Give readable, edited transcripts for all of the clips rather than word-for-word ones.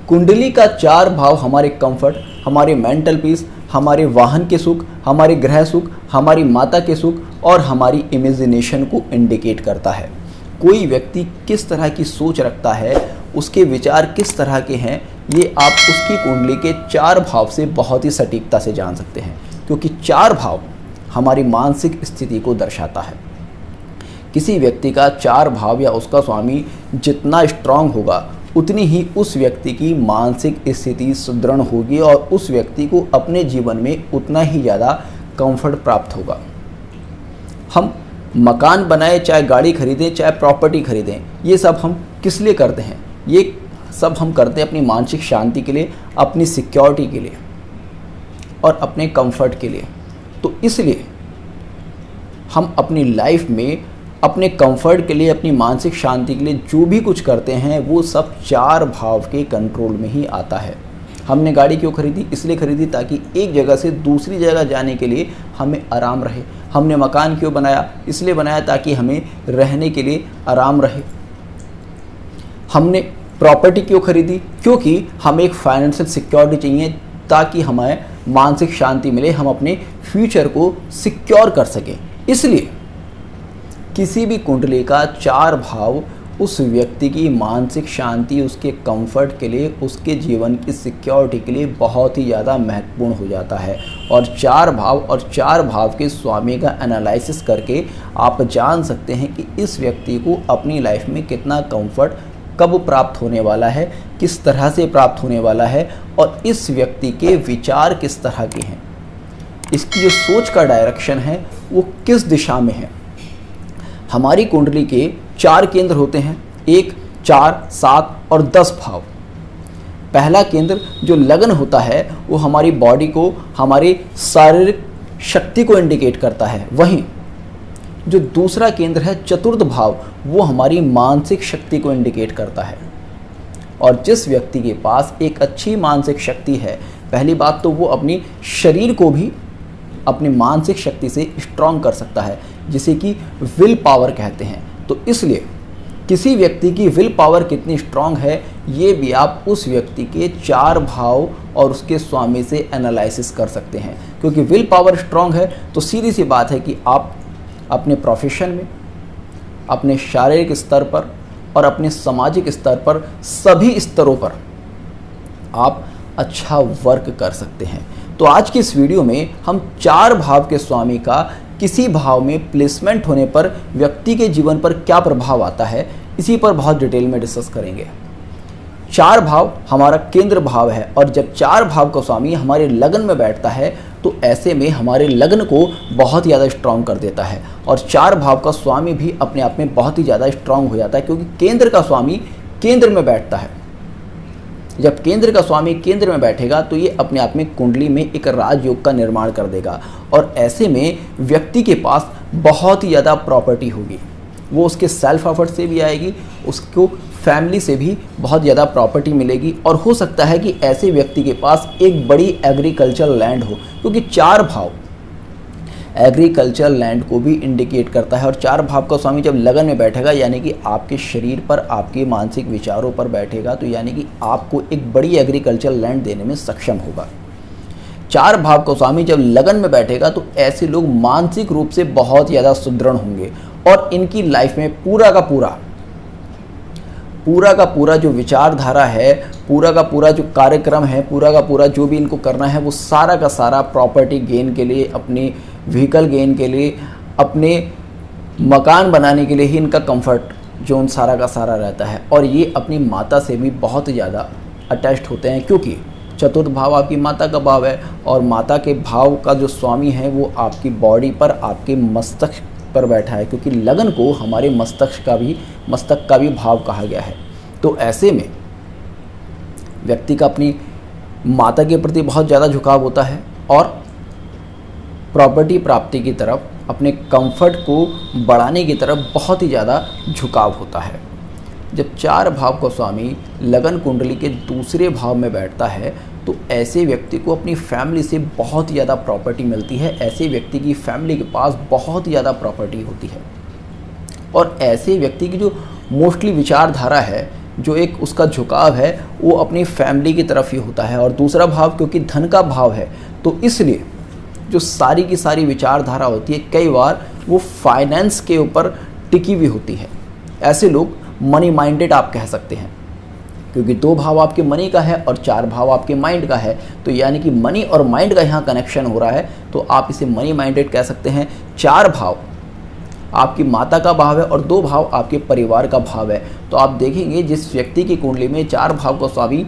कुंडली का 4 भाव हमारे कंफर्ट, हमारे मेंटल पीस, हमारे वाहन के सुख, हमारे ग्रह सुख, हमारी माता के सुख और हमारी इमेजिनेशन को इंडिकेट करता है। कोई व्यक्ति किस तरह की सोच रखता है, उसके विचार किस तरह के हैं, ये आप उसकी कुंडली के 4 भाव से बहुत ही सटीकता से जान सकते हैं, क्योंकि 4 भाव हमारी मानसिक स्थिति को दर्शाता है। किसी व्यक्ति का 4 भाव या उसका स्वामी जितना स्ट्रांग होगा, उतनी ही उस व्यक्ति की मानसिक स्थिति सुदृढ़ होगी और उस व्यक्ति को अपने जीवन में उतना ही ज़्यादा कंफर्ट प्राप्त होगा। हम मकान बनाए, चाहे गाड़ी खरीदें, चाहे प्रॉपर्टी खरीदें, ये सब हम किस लिए करते हैं? ये सब हम करते हैं अपनी मानसिक शांति के लिए, अपनी सिक्योरिटी के लिए और अपने कंफर्ट के लिए। तो इसलिए हम अपनी लाइफ में अपने कंफर्ट के लिए, अपनी मानसिक शांति के लिए जो भी कुछ करते हैं वो सब 4 भाव के कंट्रोल में ही आता है। हमने गाड़ी क्यों खरीदी? इसलिए खरीदी ताकि एक जगह से दूसरी जगह जाने के लिए हमें आराम रहे। हमने मकान क्यों बनाया? इसलिए बनाया ताकि हमें रहने के लिए आराम रहे। हमने प्रॉपर्टी क्यों खरीदी? क्योंकि हमें एक फाइनेंशियल सिक्योरिटी चाहिए ताकि हमें मानसिक शांति मिले, हम अपने फ्यूचर को सिक्योर कर सकें। इसलिए किसी भी कुंडली का 4 भाव उस व्यक्ति की मानसिक शांति, उसके कंफर्ट के लिए, उसके जीवन की सिक्योरिटी के लिए बहुत ही ज़्यादा महत्वपूर्ण हो जाता है। और 4 भाव और 4 भाव के स्वामी का एनालिसिस करके आप जान सकते हैं कि इस व्यक्ति को अपनी लाइफ में कितना कंफर्ट कब प्राप्त होने वाला है, किस तरह से प्राप्त होने वाला है और इस व्यक्ति के विचार किस तरह के हैं, इसकी जो सोच का डायरेक्शन है वो किस दिशा में है। हमारी कुंडली के 4 केंद्र होते हैं, 1, 4, 7 और 10 भाव। पहला केंद्र जो लगन होता है वो हमारी बॉडी को, हमारी शारीरिक शक्ति को इंडिकेट करता है। वहीं जो दूसरा केंद्र है चतुर्थ भाव, वो हमारी मानसिक शक्ति को इंडिकेट करता है। और जिस व्यक्ति के पास एक अच्छी मानसिक शक्ति है, पहली बात तो वो अपनी शरीर को भी अपनी मानसिक शक्ति से स्ट्रॉन्ग कर सकता है, जिसे कि विल पावर कहते हैं। तो इसलिए किसी व्यक्ति की विल पावर कितनी स्ट्रॉन्ग है, ये भी आप उस व्यक्ति के 4 भाव और उसके स्वामी से एनालिसिस कर सकते हैं। क्योंकि विल पावर स्ट्रॉन्ग है तो सीधी सी बात है कि आप अपने प्रोफेशन में, अपने शारीरिक स्तर पर और अपने सामाजिक स्तर पर, सभी स्तरों पर आप अच्छा वर्क कर सकते हैं। तो आज की इस वीडियो में हम 4 भाव के स्वामी का किसी भाव में प्लेसमेंट होने पर व्यक्ति के जीवन पर क्या प्रभाव आता है, इसी पर बहुत डिटेल में डिस्कस करेंगे। 4 भाव हमारा केंद्र भाव है और जब 4 भाव का स्वामी हमारे लगन में बैठता है तो ऐसे में हमारे लगन को बहुत ज़्यादा स्ट्रांग कर देता है। और 4 भाव का स्वामी भी अपने आप में बहुत ही ज़्यादा स्ट्रांग हो जाता है, क्योंकि केंद्र का स्वामी केंद्र में बैठता है। जब केंद्र का स्वामी केंद्र में बैठेगा तो ये अपने आप में कुंडली में एक राजयोग का निर्माण कर देगा और ऐसे में व्यक्ति के पास बहुत ही ज़्यादा प्रॉपर्टी होगी। वो उसके सेल्फ एफर्ट से भी आएगी, उसको फैमिली से भी बहुत ज़्यादा प्रॉपर्टी मिलेगी और हो सकता है कि ऐसे व्यक्ति के पास एक बड़ी एग्रीकल्चर लैंड हो, क्योंकि 4 भाव एग्रीकल्चर लैंड को भी इंडिकेट करता है। और 4 भाव का स्वामी जब लगन में बैठेगा, यानी कि आपके शरीर पर, आपके मानसिक विचारों पर बैठेगा, तो यानी कि आपको एक बड़ी एग्रीकल्चर लैंड देने में सक्षम होगा। 4 भाव का स्वामी जब लगन में बैठेगा तो ऐसे लोग मानसिक रूप से बहुत ज़्यादा सुदृढ़ होंगे और इनकी लाइफ में पूरा का पूरा जो विचारधारा है, पूरा का पूरा जो कार्यक्रम है, पूरा का पूरा जो भी इनको करना है, वो सारा का सारा प्रॉपर्टी गेन के लिए, अपनी व्हीकल गेन के लिए, अपने मकान बनाने के लिए ही इनका कंफर्ट जोन सारा का सारा रहता है। और ये अपनी माता से भी बहुत ज़्यादा अटैच्ड होते हैं, क्योंकि चतुर्थ भाव आपकी माता का भाव है और माता के भाव का जो स्वामी है वो आपकी बॉडी पर, आपके मस्तिष्क पर बैठा है, क्योंकि लगन को हमारे मस्तक का भी भाव कहा गया है। तो ऐसे में व्यक्ति का अपनी माता के प्रति बहुत ज़्यादा झुकाव होता है और प्रॉपर्टी प्राप्ति की तरफ, अपने कंफर्ट को बढ़ाने की तरफ बहुत ही ज़्यादा झुकाव होता है। जब 4 भाव का स्वामी लगन कुंडली के दूसरे भाव में बैठता है तो ऐसे व्यक्ति को अपनी फैमिली से बहुत ही ज़्यादा प्रॉपर्टी मिलती है। ऐसे व्यक्ति की फैमिली के पास बहुत ही ज़्यादा प्रॉपर्टी होती है और ऐसे व्यक्ति की जो मोस्टली विचारधारा है, जो एक उसका झुकाव है वो अपनी फैमिली की तरफ ही होता है। और दूसरा भाव क्योंकि धन का भाव है, तो इसलिए जो सारी की सारी विचारधारा होती है कई बार वो फाइनेंस के ऊपर टिकी हुई होती है। ऐसे लोग मनी माइंडेड आप कह सकते हैं, क्योंकि 2 भाव आपके मनी का है और 4 भाव आपके माइंड का है, तो यानी कि मनी और माइंड का यहाँ कनेक्शन हो रहा है, तो आप इसे मनी माइंडेड कह सकते हैं। 4 भाव आपकी माता का भाव है और 2 भाव आपके परिवार का भाव है। तो आप देखेंगे जिस व्यक्ति की कुंडली में 4 भाव का स्वामी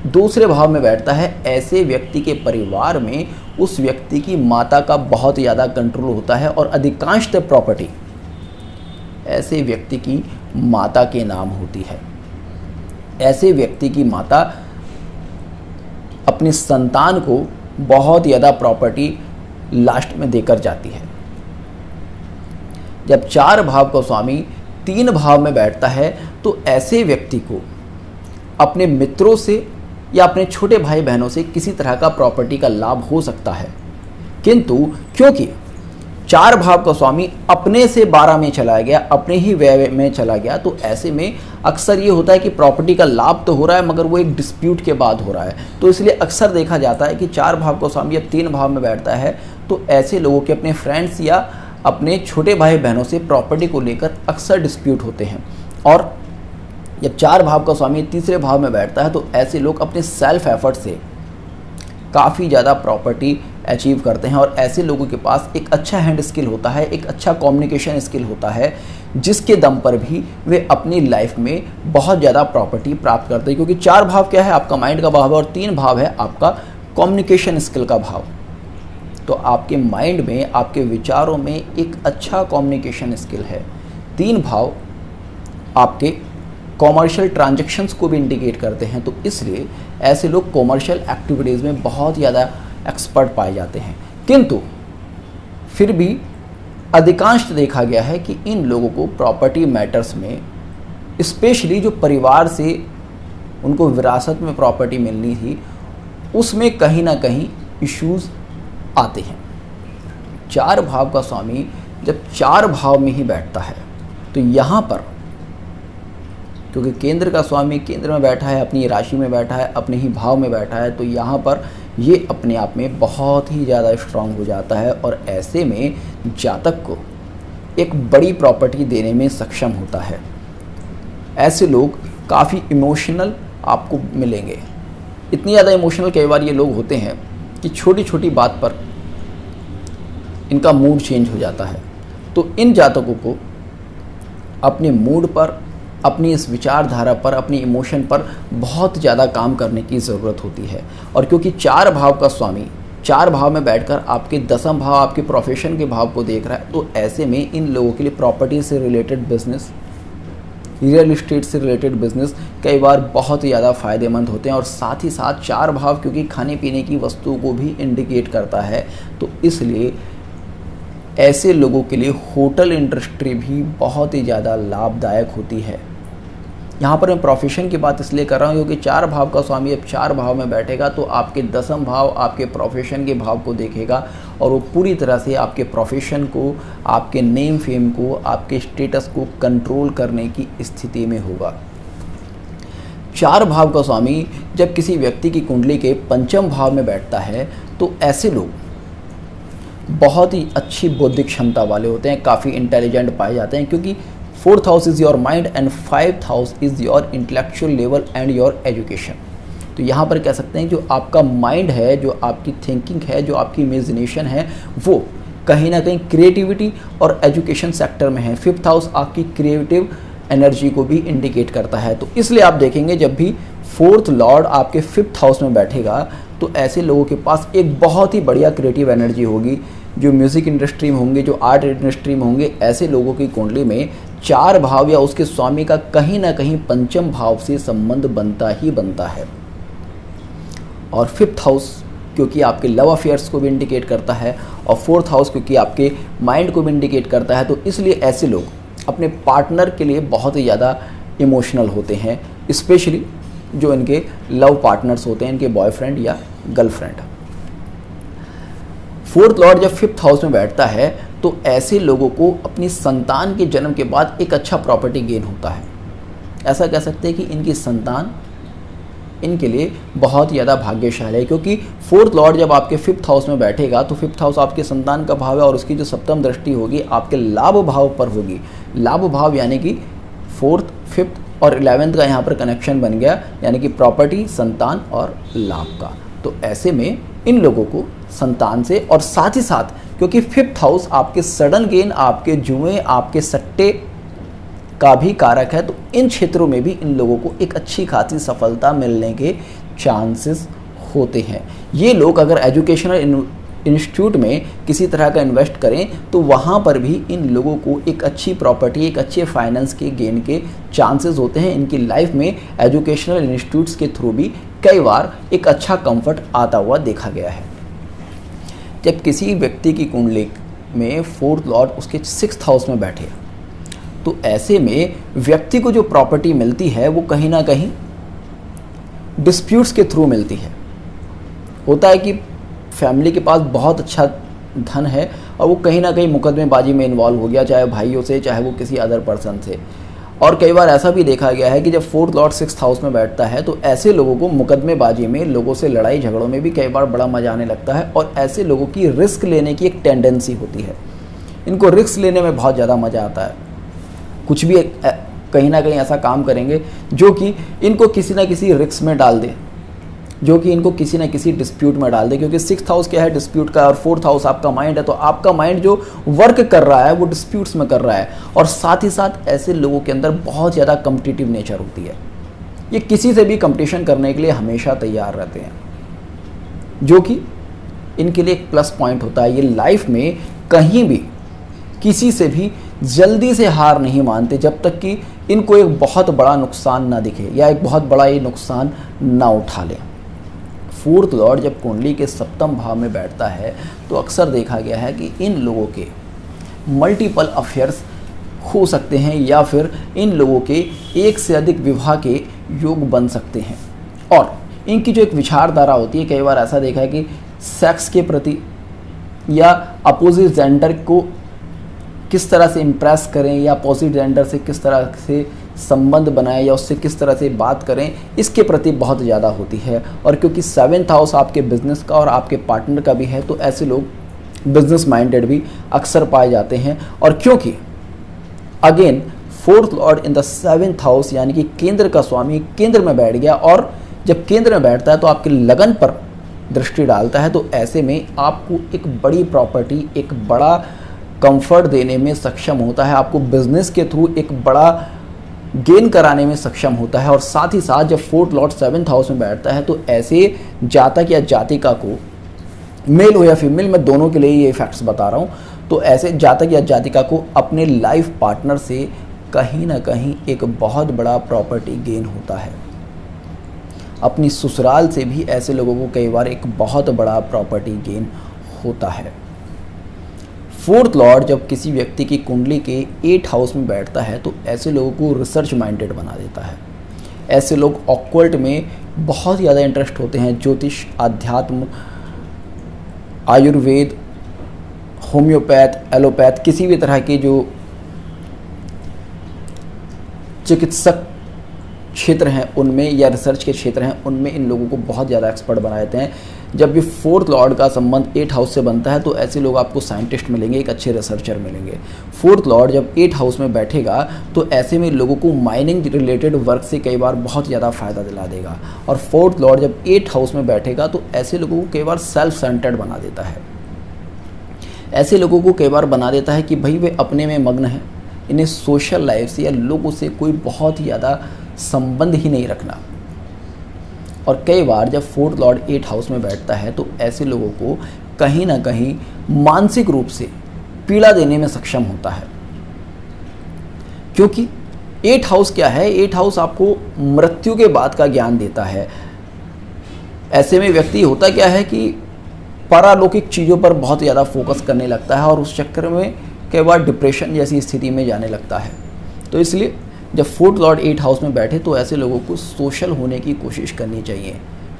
दूसरे भाव में बैठता है, ऐसे व्यक्ति के परिवार में उस व्यक्ति की माता का बहुत ज़्यादा कंट्रोल होता है और अधिकांशतः प्रॉपर्टी ऐसे व्यक्ति की माता के नाम होती है। ऐसे व्यक्ति की माता अपने संतान को बहुत ज़्यादा प्रॉपर्टी लास्ट में देकर जाती है। जब 4 भाव का स्वामी 3 भाव में बैठता है तो ऐसे व्यक्ति को अपने मित्रों से या अपने छोटे भाई बहनों से किसी तरह का प्रॉपर्टी का लाभ हो सकता है, किंतु क्योंकि 4 भाव का स्वामी अपने से 12 में चला गया, अपने ही व्यय में चला गया, तो ऐसे में अक्सर ये होता है कि प्रॉपर्टी का लाभ तो हो रहा है मगर वो एक डिस्प्यूट के बाद हो रहा है। तो इसलिए अक्सर देखा जाता है कि 4 भाव का स्वामी जब 3 भाव में बैठता है तो ऐसे लोगों के अपने फ्रेंड्स या अपने छोटे भाई बहनों से प्रॉपर्टी को लेकर अक्सर डिस्प्यूट होते हैं। और जब 4 भाव का स्वामी तीसरे भाव में बैठता है तो ऐसे लोग अपने सेल्फ एफर्ट से काफ़ी ज़्यादा प्रॉपर्टी अचीव करते हैं। और ऐसे लोगों के पास एक अच्छा हैंड स्किल होता है, एक अच्छा कम्युनिकेशन स्किल होता है, जिसके दम पर भी वे अपनी लाइफ में बहुत ज़्यादा प्रॉपर्टी प्राप्त करते हैं। क्योंकि 4 भाव क्या है, आपका माइंड का भाव है और 3 भाव है आपका कम्युनिकेशन स्किल का भाव। तो आपके माइंड में, आपके विचारों में एक अच्छा कम्युनिकेशन स्किल है। 3 भाव आपके कॉमर्शियल ट्रांजैक्शंस को भी इंडिकेट करते हैं, तो इसलिए ऐसे लोग कॉमर्शियल एक्टिविटीज़ में बहुत ज़्यादा एक्सपर्ट पाए जाते हैं। किंतु फिर भी अधिकांश देखा गया है कि इन लोगों को प्रॉपर्टी मैटर्स में, स्पेशली जो परिवार से उनको विरासत में प्रॉपर्टी मिलनी थी, उसमें कहीं ना कहीं इश्यूज़ आते हैं। 4 भाव का स्वामी जब 4 भाव में ही बैठता है तो यहाँ पर, क्योंकि केंद्र का स्वामी केंद्र में बैठा है, अपनी राशि में बैठा है, अपने ही भाव में बैठा है, तो यहाँ पर ये अपने आप में बहुत ही ज़्यादा स्ट्रांग हो जाता है और ऐसे में जातक को एक बड़ी प्रॉपर्टी देने में सक्षम होता है। ऐसे लोग काफ़ी इमोशनल आपको मिलेंगे। इतनी ज़्यादा इमोशनल कई बार ये लोग होते हैं कि छोटी छोटी बात पर इनका मूड चेंज हो जाता है। तो इन जातकों को अपने मूड पर, अपनी इस विचारधारा पर, अपनी इमोशन पर बहुत ज़्यादा काम करने की ज़रूरत होती है। और क्योंकि 4 भाव का स्वामी 4 भाव में बैठकर आपके 10वें भाव, आपके प्रोफेशन के भाव को देख रहा है, तो ऐसे में इन लोगों के लिए प्रॉपर्टी से रिलेटेड बिजनेस, रियल इस्टेट से रिलेटेड बिजनेस कई बार बहुत ही ज़्यादा फ़ायदेमंद होते हैं। और साथ ही साथ 4 भाव क्योंकि खाने पीने की वस्तुओं को भी इंडिकेट करता है, तो इसलिए ऐसे लोगों के लिए होटल इंडस्ट्री भी बहुत ही ज़्यादा लाभदायक होती है। यहाँ पर मैं प्रोफेशन की बात इसलिए कर रहा हूँ क्योंकि 4 भाव का स्वामी अब 4 भाव में बैठेगा तो आपके 10वां भाव आपके प्रोफेशन के भाव को देखेगा और वो पूरी तरह से आपके प्रोफेशन को, आपके नेम फेम को, आपके स्टेटस को कंट्रोल करने की स्थिति में होगा। 4 भाव का स्वामी जब किसी व्यक्ति की कुंडली के 5वें भाव में बैठता है तो ऐसे लोग बहुत ही अच्छी बौद्धिक क्षमता वाले होते हैं, काफ़ी इंटेलिजेंट पाए जाते हैं, क्योंकि 4th house is your mind and 5th house is your intellectual level and your education. तो यहाँ पर कह सकते हैं जो आपका माइंड है, जो आपकी थिंकिंग है, जो आपकी इमेजिनेशन है, वो कहीं ना कहीं क्रिएटिविटी और एजुकेशन सेक्टर में है। 5th हाउस आपकी क्रिएटिव एनर्जी को भी इंडिकेट करता है। तो इसलिए आप देखेंगे जब भी 4th लॉर्ड आपके 5th हाउस में बैठेगा तो ऐसे लोगों के पास एक बहुत ही बढ़िया क्रिएटिव एनर्जी होगी। जो म्यूज़िक इंडस्ट्री में होंगे, जो आर्ट इंडस्ट्री में होंगे, ऐसे लोगों की कुंडली में 4 भाव या उसके स्वामी का कहीं ना कहीं 5वें भाव से संबंध बनता ही बनता है। और 5th हाउस क्योंकि आपके लव अफेयर्स को भी इंडिकेट करता है और 4th हाउस क्योंकि आपके माइंड को भी इंडिकेट करता है, तो इसलिए ऐसे लोग अपने पार्टनर के लिए बहुत ही ज़्यादा इमोशनल होते हैं, स्पेशली जो इनके लव पार्टनर्स होते हैं, इनके बॉयफ्रेंड या गर्लफ्रेंड। 4th लॉर्ड जब 5th हाउस में बैठता है तो ऐसे लोगों को अपनी संतान के जन्म के बाद एक अच्छा प्रॉपर्टी गेन होता है। ऐसा कह सकते हैं कि इनकी संतान इनके लिए बहुत ज़्यादा भाग्यशाली है, क्योंकि फोर्थ लॉर्ड जब आपके 5th हाउस में बैठेगा तो 5th हाउस आपके संतान का भाव है और उसकी जो सप्तम दृष्टि होगी आपके लाभ भाव पर होगी। लाभ भाव यानी कि 4th, 5th और 11th का यहाँ पर कनेक्शन बन गया, यानी कि प्रॉपर्टी, संतान और लाभ का। तो ऐसे में इन लोगों को संतान से, और साथ ही साथ क्योंकि 5th हाउस आपके सडन गेन, आपके जुए, आपके सट्टे का भी कारक है, तो इन क्षेत्रों में भी इन लोगों को एक अच्छी खासी सफलता मिलने के चांसेस होते हैं। ये लोग अगर एजुकेशनल इंस्टीट्यूट में किसी तरह का इन्वेस्ट करें तो वहाँ पर भी इन लोगों को एक अच्छी प्रॉपर्टी, एक अच्छे फाइनेंस के गेन के चांसेस होते हैं। इनकी लाइफ में एजुकेशनल इंस्टीट्यूट्स के थ्रू भी कई बार एक अच्छा कंफर्ट आता हुआ देखा गया है। जब किसी व्यक्ति की कुंडली में 4th लॉर्ड उसके 6th हाउस में बैठे तो ऐसे में व्यक्ति को जो प्रॉपर्टी मिलती है वो कहीं ना कहीं डिस्प्यूट्स के थ्रू मिलती है। होता है कि फैमिली के पास बहुत अच्छा धन है और वो कहीं ना कहीं मुकदमेबाजी में इन्वॉल्व हो गया, चाहे भाइयों से, चाहे वो किसी अदर पर्सन से। और कई बार ऐसा भी देखा गया है कि जब 4th लॉर्ड 6th हाउस में बैठता है तो ऐसे लोगों को मुकदमेबाजी में, लोगों से लड़ाई झगड़ों में भी कई बार बड़ा मजा आने लगता है और ऐसे लोगों की रिस्क लेने की एक टेंडेंसी होती है। इनको रिस्क लेने में बहुत ज़्यादा मज़ा आता है। कुछ भी कहीं ना कहीं ऐसा काम करेंगे जो कि इनको किसी ना किसी रिस्क में डाल दे, जो कि इनको किसी ना किसी डिस्प्यूट में डाल दे, क्योंकि 6th हाउस क्या है, डिस्प्यूट का, और 4th हाउस आपका माइंड है। तो आपका माइंड जो वर्क कर रहा है वो डिस्प्यूट्स में कर रहा है। और साथ ही साथ ऐसे लोगों के अंदर बहुत ज़्यादा कम्पिटिटिव नेचर होती है। ये किसी से भी कंपटीशन करने के लिए हमेशा तैयार रहते हैं, जो कि इनके लिए एक प्लस पॉइंट होता है। ये लाइफ में कहीं भी किसी से भी जल्दी से हार नहीं मानते जब तक कि इनको एक बहुत बड़ा नुकसान ना दिखे या एक बहुत बड़ा ये नुकसान ना उठा लें। 4th लॉर्ड जब कुंडली के 7th भाव में बैठता है तो अक्सर देखा गया है कि इन लोगों के मल्टीपल अफेयर्स हो सकते हैं या फिर इन लोगों के एक से अधिक विवाह के योग बन सकते हैं। और इनकी जो एक विचारधारा होती है, कई बार ऐसा देखा है कि सेक्स के प्रति या अपोजिट जेंडर को किस तरह से इम्प्रेस करें या अपोजिट जेंडर से किस तरह से संबंध बनाएं या उससे किस तरह से बात करें, इसके प्रति बहुत ज़्यादा होती है। और क्योंकि 7th हाउस आपके बिजनेस का और आपके पार्टनर का भी है तो ऐसे लोग बिजनेस माइंडेड भी अक्सर पाए जाते हैं। और क्योंकि again 4th Lord in the 7th house यानी कि केंद्र का स्वामी केंद्र में बैठ गया, और जब केंद्र में बैठता है तो आपके लगन पर दृष्टि डालता है, तो ऐसे में आपको एक बड़ी प्रॉपर्टी, एक बड़ा कंफर्ट देने में सक्षम होता है, आपको बिजनेस के थ्रू एक बड़ा गेन कराने में सक्षम होता है। और साथ ही साथ जब 4th लॉर्ड 7th हाउस में बैठता है तो ऐसे जातक या जातिका को, मेल हो या फीमेल, मैं दोनों के लिए ये फैक्ट्स बता रहा हूँ, तो ऐसे जातक या जातिका को अपने लाइफ पार्टनर से कहीं ना कहीं एक बहुत बड़ा प्रॉपर्टी गेन होता है। अपनी ससुराल से भी ऐसे लोगों को कई बार एक बहुत बड़ा प्रॉपर्टी गेन होता है। 4th लॉर्ड जब किसी व्यक्ति की कुंडली के 8th हाउस में बैठता है तो ऐसे लोगों को रिसर्च माइंडेड बना देता है। ऐसे लोग ऑक्कल्ट में बहुत ज़्यादा इंटरेस्ट होते हैं, ज्योतिष, आध्यात्म, आयुर्वेद, होम्योपैथ, एलोपैथ, किसी भी तरह के जो चिकित्सक क्षेत्र हैं उनमें या रिसर्च के क्षेत्र हैं उनमें इन लोगों को बहुत ज़्यादा एक्सपर्ट बना देते हैं। जब भी 4th लॉर्ड का संबंध 8th हाउस से बनता है तो ऐसे लोग आपको साइंटिस्ट मिलेंगे, एक अच्छे रिसर्चर मिलेंगे। 4th लॉर्ड जब 8th हाउस में बैठेगा तो ऐसे में लोगों को माइनिंग रिलेटेड वर्क से कई बार बहुत ज़्यादा फ़ायदा दिला देगा। और 4th लॉर्ड जब 8th हाउस में बैठेगा तो ऐसे लोगों को कई बार सेल्फ सेंटर्ड बना देता है। ऐसे लोगों को कई बार बना देता है कि भाई वे अपने में मग्न हैं, इन्हें सोशल लाइफ से या लोगों से कोई बहुत ही ज़्यादा संबंध ही नहीं रखना। और कई बार जब 4th लॉर्ड 8th हाउस में बैठता है तो ऐसे लोगों को कहीं ना कहीं मानसिक रूप से पीड़ा देने में सक्षम होता है, क्योंकि 8th हाउस क्या है, 8th हाउस आपको मृत्यु के बाद का ज्ञान देता है। ऐसे में व्यक्ति होता क्या है कि पारलौकिक चीज़ों पर बहुत ज़्यादा फोकस करने लगता है और उस चक्कर में कई बार डिप्रेशन जैसी स्थिति में जाने लगता है। तो इसलिए जब 4th लॉर्ड 8th हाउस में बैठे तो ऐसे लोगों को सोशल होने की कोशिश करनी चाहिए।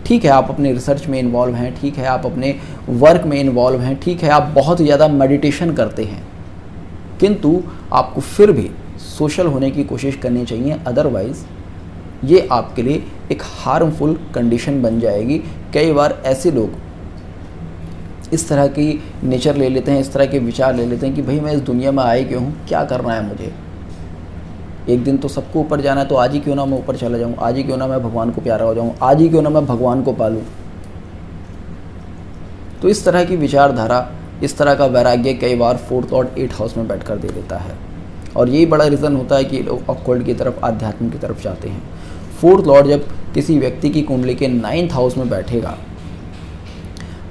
ठीक है, आप अपने रिसर्च में इन्वॉल्व हैं, ठीक है आप अपने वर्क में इन्वॉल्व हैं, ठीक है आप बहुत ज़्यादा मेडिटेशन करते हैं, किंतु आपको फिर भी सोशल होने की कोशिश करनी चाहिए, अदरवाइज़ ये आपके लिए एक हार्मफुल कंडीशन बन जाएगी। कई बार ऐसे लोग इस तरह की नेचर ले लेते हैं, इस तरह के विचार ले लेते हैं कि भाई मैं इस दुनिया में आए क्यों हूँ, क्या करना है मुझे, एक दिन तो सबको ऊपर जाना है, तो आज ही क्यों ना मैं ऊपर चला जाऊँ, आज ही क्यों ना मैं भगवान को प्यारा हो जाऊँ, आज ही क्यों ना मैं भगवान को पालूँ। तो इस तरह की विचारधारा, इस तरह का वैराग्य कई बार 4th लॉर्ड 8th हाउस में बैठकर दे देता है, और यही बड़ा रीज़न होता है कि लोग ऑक्कल्ट की तरफ, आध्यात्म की तरफ जाते हैं। 4th लॉर्ड जब किसी व्यक्ति की कुंडली के 9th हाउस में बैठेगा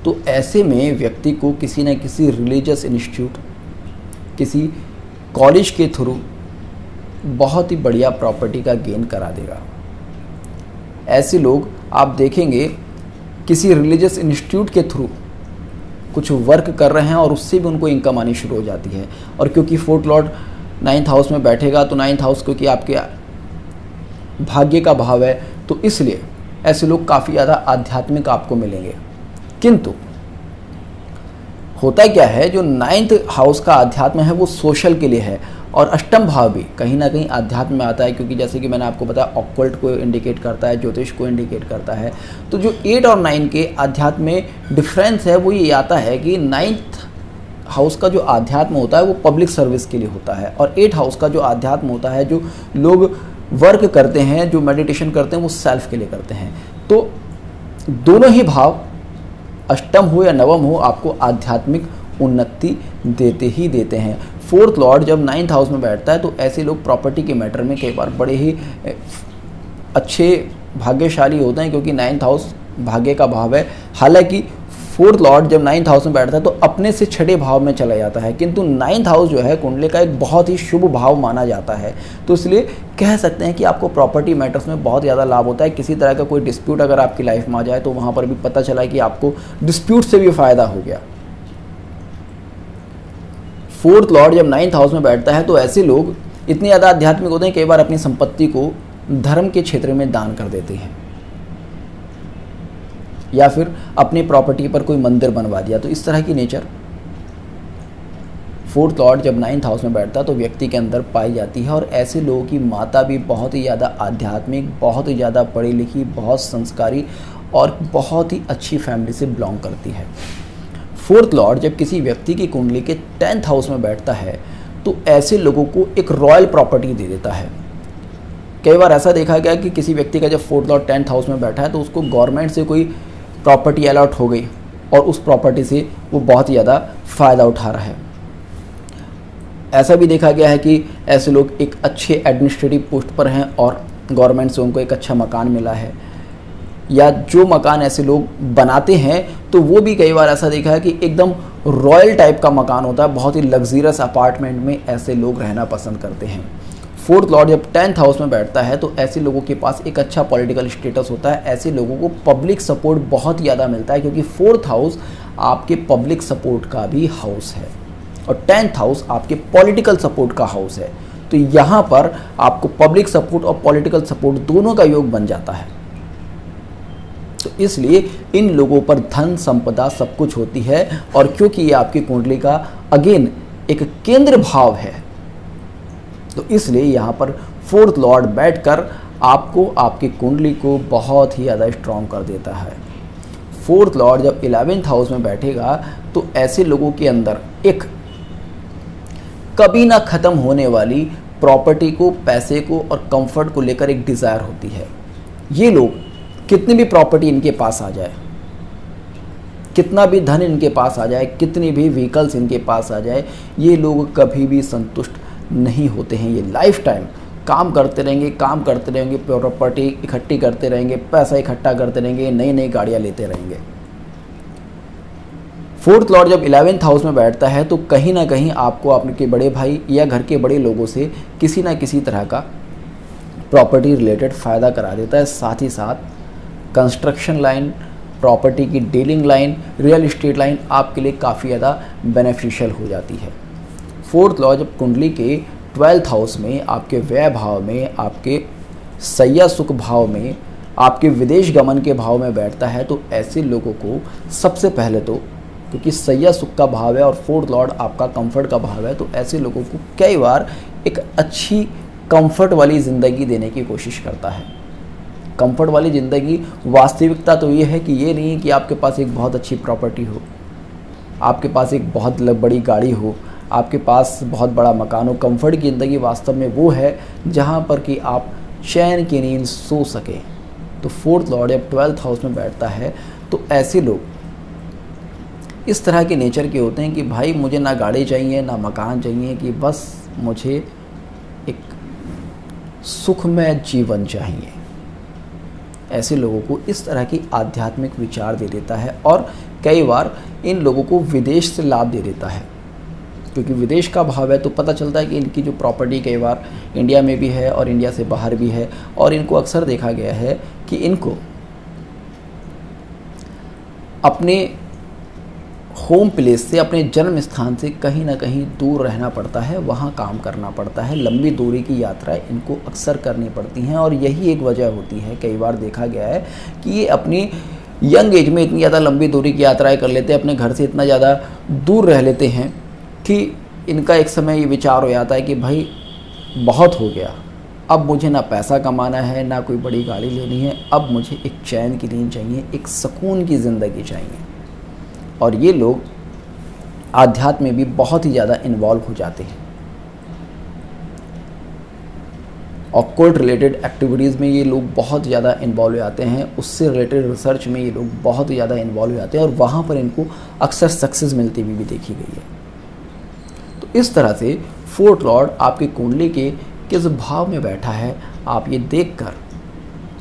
तो ऐसे में व्यक्ति को किसी न किसी रिलीजियस इंस्टीट्यूट, किसी कॉलेज के थ्रू बहुत ही बढ़िया प्रॉपर्टी का गेन करा देगा। ऐसे लोग आप देखेंगे किसी रिलीजियस इंस्टीट्यूट के थ्रू कुछ वर्क कर रहे हैं और उससे भी उनको इनकम आनी शुरू हो जाती है। और क्योंकि 4th लॉर्ड 9th हाउस में बैठेगा तो 9th हाउस क्योंकि आपके भाग्य का भाव है, तो इसलिए ऐसे लोग काफ़ी ज़्यादा आध्यात्मिक आपको मिलेंगे। किंतु होता क्या है, जो 9th हाउस का अध्यात्म है वो सोशल के लिए है, और अष्टम भाव भी कहीं ना कहीं अध्यात्म में आता है, क्योंकि जैसे कि मैंने आपको बताया ऑक्कल्ट को इंडिकेट करता है, ज्योतिष को इंडिकेट करता है। तो जो 8 और 9 के अध्यात्म में डिफरेंस है वो ये आता है कि 9th हाउस का जो अध्यात्म होता है वो पब्लिक सर्विस के लिए होता है, और 8 हाउस का जो अध्यात्म होता है, जो लोग वर्क करते हैं, जो मेडिटेशन करते हैं, वो सेल्फ के लिए करते हैं। तो दोनों ही भाव, अष्टम हो या नवम हो, आपको आध्यात्मिक उन्नति देते ही देते हैं। 4th लॉर्ड जब 9th हाउस में बैठता है तो ऐसे लोग प्रॉपर्टी के मैटर में कई बार बड़े ही अच्छे भाग्यशाली होते हैं, क्योंकि 9th हाउस भाग्य का भाव है। हालांकि 4th लॉर्ड जब 9th हाउस में बैठता है तो अपने से छठे भाव में चला जाता है, किंतु 9th हाउस जो है कुंडली का एक बहुत ही शुभ भाव माना जाता है। तो इसलिए कह सकते हैं कि आपको प्रॉपर्टी मैटर्स में बहुत ज़्यादा लाभ होता है। किसी तरह का कोई डिस्प्यूट अगर आपकी लाइफ में आ जाए तो वहाँ पर भी पता चला कि आपको डिस्प्यूट से भी फ़ायदा हो गया। 4th लॉर्ड जब 9th हाउस में बैठता है तो ऐसे लोग इतने ज़्यादा आध्यात्मिक होते हैं, कई बार अपनी संपत्ति को धर्म के क्षेत्र में दान कर देते हैं, या फिर अपनी प्रॉपर्टी पर कोई मंदिर बनवा दिया। तो इस तरह की नेचर 4th लॉर्ड जब 9th हाउस में बैठता है तो व्यक्ति के अंदर पाई जाती है। और ऐसे लोगों की माता भी बहुत ही ज़्यादा आध्यात्मिक, बहुत ही ज़्यादा पढ़ी लिखी, बहुत संस्कारी और बहुत ही अच्छी फैमिली से बिलोंग करती है। 4th लॉर्ड जब किसी व्यक्ति की कुंडली के 10th हाउस में बैठता है तो ऐसे लोगों को एक रॉयल प्रॉपर्टी दे देता है। कई बार ऐसा देखा गया कि किसी व्यक्ति का जब 4th लॉर्ड 10th हाउस में बैठा है तो उसको गवर्नमेंट से कोई प्रॉपर्टी अलॉट हो गई और उस प्रॉपर्टी से वो बहुत ही ज़्यादा फ़ायदा उठा रहा है। ऐसा भी देखा गया है कि ऐसे लोग एक अच्छे एडमिनिस्ट्रेटिव पोस्ट पर हैं और गवर्नमेंट से उनको एक अच्छा मकान मिला है, या जो मकान ऐसे लोग बनाते हैं तो वो भी कई बार ऐसा देखा है कि एकदम रॉयल टाइप का मकान होता है, बहुत ही लग्जरियस अपार्टमेंट में ऐसे लोग रहना पसंद करते हैं। 4th लॉर्ड जब 10th हाउस में बैठता है तो ऐसे लोगों के पास एक अच्छा पॉलिटिकल स्टेटस होता है। ऐसे लोगों को पब्लिक सपोर्ट बहुत ज़्यादा मिलता है, क्योंकि 4th हाउस आपके पब्लिक सपोर्ट का भी हाउस है और 10th हाउस आपके पॉलिटिकल सपोर्ट का हाउस है। तो यहाँ पर आपको पब्लिक सपोर्ट और पॉलिटिकल सपोर्ट दोनों का योग बन जाता है। तो इसलिए इन लोगों पर धन संपदा सब कुछ होती है, और क्योंकि ये आपकी कुंडली का अगेन एक केंद्र भाव है तो इसलिए यहाँ पर 4th लॉर्ड बैठकर आपको, आपकी कुंडली को बहुत ही ज़्यादा स्ट्रॉन्ग कर देता है। 4th लॉर्ड जब 11th हाउस में बैठेगा तो ऐसे लोगों के अंदर एक कभी ना ख़त्म होने वाली प्रॉपर्टी को, पैसे को और कंफर्ट को लेकर एक डिज़ायर होती है। ये लोग कितनी भी प्रॉपर्टी इनके पास आ जाए, कितना भी धन इनके पास आ जाए, कितनी भी व्हीकल्स इनके पास आ जाए, ये लोग कभी भी संतुष्ट नहीं होते हैं। ये लाइफ टाइम काम करते रहेंगे, प्रॉपर्टी इकट्ठी करते रहेंगे, पैसा इकट्ठा करते रहेंगे, नई नई गाड़ियाँ लेते रहेंगे। 4th लॉर्ड जब 11th हाउस में बैठता है तो कहीं ना कहीं आपको आपके बड़े भाई या घर के बड़े लोगों से किसी ना किसी तरह का प्रॉपर्टी रिलेटेड फ़ायदा करा देता है। साथ ही साथ कंस्ट्रक्शन लाइन, प्रॉपर्टी की dealing line, real estate line आपके लिए काफ़ी ज़्यादा बेनिफिशियल हो जाती है। 4th लॉर्ड जब कुंडली के 12th हाउस में, आपके व्यय भाव में, आपके सैया सुख भाव में, आपके विदेश गमन के भाव में बैठता है तो ऐसे लोगों को सबसे पहले तो, क्योंकि सैया सुख का भाव है और 4th लॉर्ड आपका कंफर्ट का भाव है, तो ऐसे लोगों को कई बार एक अच्छी कंफर्ट वाली ज़िंदगी देने की कोशिश करता है। कंफर्ट वाली ज़िंदगी वास्तविकता तो ये है कि ये नहीं है कि आपके पास एक बहुत अच्छी प्रॉपर्टी हो, आपके पास एक बहुत बड़ी गाड़ी हो, आपके पास बहुत बड़ा मकान हो। कंफर्ट की ज़िंदगी वास्तव में वो है जहाँ पर कि आप चैन की नींद सो सकें। तो फोर्थ लॉर्ड जब 12th हाउस में बैठता है तो ऐसे लोग इस तरह के नेचर के होते हैं कि भाई मुझे ना गाड़ी चाहिए ना मकान चाहिए, कि बस मुझे एक सुखमय जीवन चाहिए। ऐसे लोगों को इस तरह की आध्यात्मिक विचार दे देता है और कई बार इन लोगों को विदेश से लाभ दे देता है, क्योंकि विदेश का भाव है तो पता चलता है कि इनकी जो प्रॉपर्टी कई बार इंडिया में भी है और इंडिया से बाहर भी है। और इनको अक्सर देखा गया है कि इनको अपने होम प्लेस से, अपने जन्म स्थान से कहीं ना कहीं दूर रहना पड़ता है, वहाँ काम करना पड़ता है। लंबी दूरी की यात्राएं इनको अक्सर करनी पड़ती हैं और यही एक वजह होती है, कई बार देखा गया है कि ये अपनी यंग एज में इतनी ज़्यादा लंबी दूरी की यात्राएं कर लेते हैं, अपने घर से इतना ज़्यादा दूर रह लेते हैं कि इनका एक समय ये विचार हो जाता है कि भाई बहुत हो गया, अब मुझे ना पैसा कमाना है ना कोई बड़ी गाड़ी लेनी है, अब मुझे एक चैन की नींद चाहिए, एक सुकून की ज़िंदगी चाहिए। और ये लोग आध्यात्म में भी बहुत ही ज़्यादा इन्वॉल्व हो जाते हैं। ऑक्कल्ट रिलेटेड एक्टिविटीज़ में ये लोग बहुत ज़्यादा इन्वॉल्व हो जाते हैं, उससे रिलेटेड रिसर्च में ये लोग बहुत ही ज़्यादा इन्वॉल्व हो जाते हैं और वहाँ पर इनको अक्सर सक्सेस मिलती हुई भी देखी गई है। तो इस तरह से फोर्थ लॉर्ड आपकी कुंडली के किस भाव में बैठा है, आप ये देखकर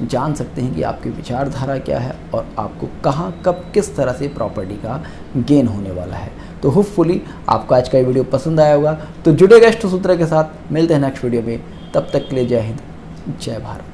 जान सकते हैं कि आपकी विचारधारा क्या है और आपको कहाँ कब किस तरह से प्रॉपर्टी का गेन होने वाला है। तो होपफुली आपको आज का ये वीडियो पसंद आया होगा। तो जुड़ेगा इष्ट सूत्र के साथ, मिलते हैं नेक्स्ट वीडियो में। तब तक के लिए जय हिंद, जय भारत।